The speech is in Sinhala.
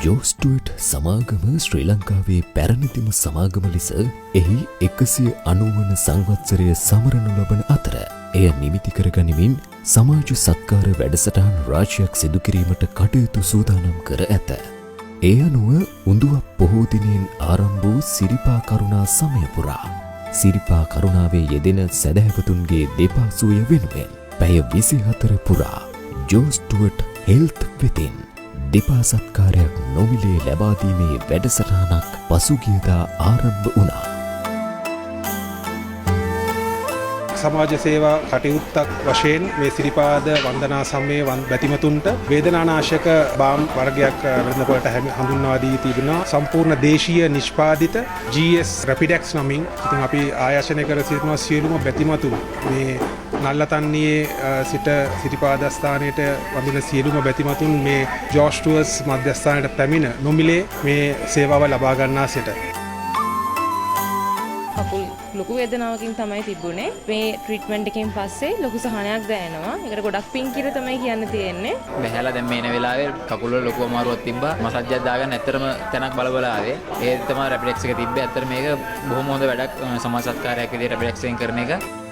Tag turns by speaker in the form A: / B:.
A: ජෝස්ටුවට් සමාගම ශ්‍රී ලංකාවේ පැරණිතිම සමාගම ලෙස එහි 190 වන සංවත්සරය සමරනු ලබන අතර එය නිමිති කර ගනිමින් සමාජ සත්කාර වැඩසටහන් රාශියක් සිදු කිරීමට කටයුතු සූදානම් කර ඇත. ඒ අනුව උඳුවප් පොහෝ දිනයෙන් ආරම්භ වූ සිරිපා කරුණා සමය පුරා සිරිපා කරුණාවේ යෙදෙන සැදැහැවතුන්ගේ දෙපා සුවය වෙනුවෙන් පැය 24 පුරා ජෝස්ටුවට් හෙල්ත් වෙතින් දෙපා සත්කාරයක් නොමිලේ ලබාදීමේ වැඩසටහනක් පසුගියදා ආරම්භ වුණා.
B: සමාජ සේවා කටයුත්තක් වශයෙන් මේ සිරිපාද වන්දනා සමයේ බැතිමතුන්ට වේදනානාශක බාම් වර්ගයක් වෙළඳපොළට හඳුන්වා දී තිබෙනවා. සම්පූර්ණ දේශීය නිෂ්පාදිත GS Rapidex නමින්. ඉතින් අපි ආයාචනය කර සිටිනවා සියලුම බැතිමතුන් මේ නල්ලතන්නියේ සිට සිරිපාද ස්ථානයට වඳින සියලුම බැතිමතුන් මේ ජෝස්ටුවර්ස් මධ්‍යස්ථානයට පැමිණ නොමිලේ මේ සේවාව ලබා ගන්නා සිට
C: ලොකු වේදනාවකින් තමයි තිබුණේ. මේ ට්‍රීට්මන්ට් එකෙන් පස්සේ ලොකු සහනයක් දැනෙනවා. ඒකට ගොඩක් පිං කියලා තමයි කියන්න තියෙන්නේ.
D: බහැලා දැන් මේ එන වෙලාවේ කකුල වල ලොකු අමාරුවක් තිබ්බා. මසජ්ජයක් දාගන්න ඇත්තටම තැනක් බල ආවේ. ඒ තමයි රැපිඩෙක්ස් එක තිබ්බේ. ඇත්තට මේක බොහොම හොඳ වැඩක් සමාජ සත්කාරයක් විදිහට රැපිඩෙක්ස් එකෙන් කරන එක.